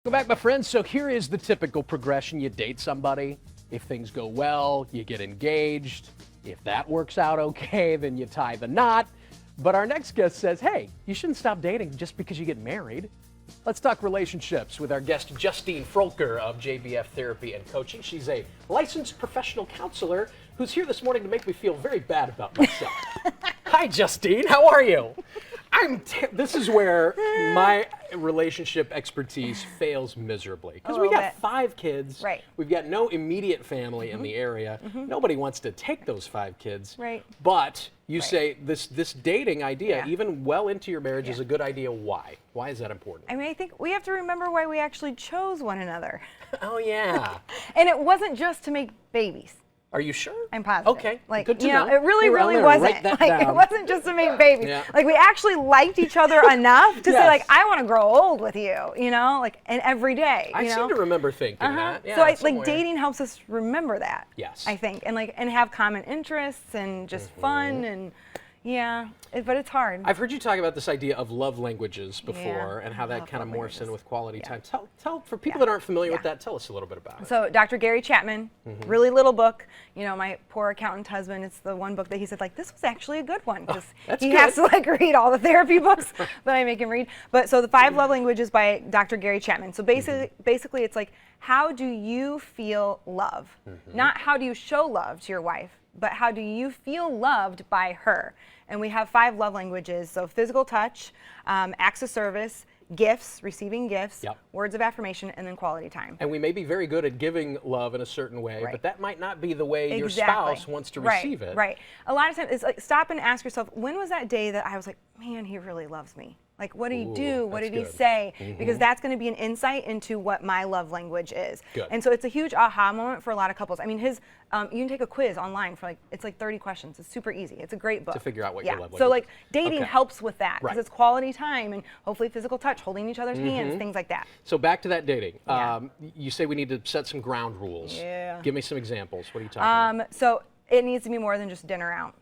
Welcome back, my friends. So here is the typical progression. You date somebody. If things go well, you get engaged. If that works out okay, then you tie the knot. But our next guest says, hey, you shouldn't stop dating just because you get married. Let's talk relationships with our guest, Justine Froelker of JBF Therapy and Coaching. She's a licensed professional counselor who's here this morning to make me feel very bad about myself. Hi, Justine. How are you? This is where my relationship expertise fails miserably. Because we got 5 kids. Right. We've got no immediate family in the area. Nobody wants to take those 5 kids. Right. But you say this dating idea, even well into your marriage, is a good idea. Why? Why is that important? I mean, I think we have to remember why we actually chose one another. Oh, yeah. And it wasn't just to make babies. Are you sure? I'm positive. Okay, like, good to you know. It really, Hey, really I'm gonna wasn't. write that Like, down. it wasn't just to make babies. Yeah. Like, we actually liked each other enough to Yes. say, like, I want to grow old with you, you know, like, and every day. I you know? seem to remember thinking that. Yeah, So, like, somewhere. dating helps us remember that. Yes. I think, and have common interests and just fun and. Yeah, but it's hard. I've heard you talk about this idea of love languages before and how that love kind of love morphs languages. in with quality time. Tell for people that aren't familiar with that, tell us a little bit about it. So Dr. Gary Chapman, really little book. You know, my poor accountant husband, it's the one book that he said, like, this was actually a good one. Because that's he good. has to, like, read all the therapy books that I make him read. But so the 5 love languages by Dr. Gary Chapman. So basically it's like, how do you feel love? Not how do you show love to your wife, but how do you feel loved by her? And we have 5 love languages. So physical touch, acts of service, gifts, receiving gifts, words of affirmation, and then quality time. And we may be very good at giving love in a certain way, but that might not be the way your Exactly. spouse wants to receive it. Right. A lot of times it's like, stop and ask yourself, when was that day that I was like, man, he really loves me? Like, what did he do? What did he say? Because that's going to be an insight into what my love language is. Good. And so it's a huge aha moment for a lot of couples. I mean, you can take a quiz online for it's like 30 questions. It's super easy. It's a great book. To figure out what your love language So is. like dating helps with that because Right. it's quality time and hopefully physical touch, holding each other's hands, things like that. So back to that dating. You say we need to set some ground rules. Yeah. Give me some examples. What are you talking about? So it needs to be more than just dinner out.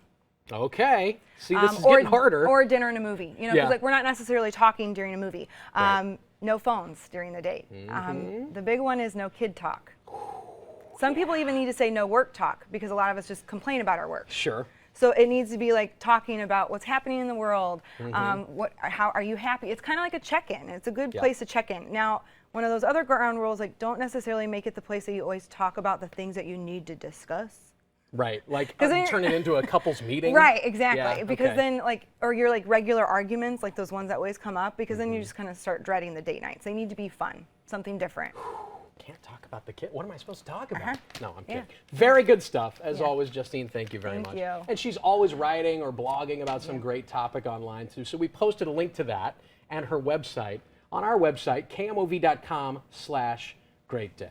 Okay. See, this is getting harder. Or dinner and a movie. You know, 'cause, Yeah. like, we're not necessarily talking during a movie. Right. No phones during the date. The big one is no kid talk. Some people even need to say no work talk because a lot of us just complain about our work. Sure. So it needs to be like talking about what's happening in the world. How are you happy? It's kind of like a check-in. It's a good place to check in. Now, one of those other ground rules, like, don't necessarily make it the place that you always talk about the things that you need to discuss. Right, like then turn it into a couple's meeting. Right, exactly. Yeah, because okay. then, like, or your like regular arguments, like those ones that always come up, because then you just kind of start dreading the date nights. They need to be fun, something different. Can't talk about the kid. What am I supposed to talk about? No, I'm kidding. Yeah. Very good stuff, as always, Justine. Thank you very much. Thank you. And she's always writing or blogging about some great topic online too. So we posted a link to that and her website on our website, kmov.com/greatday.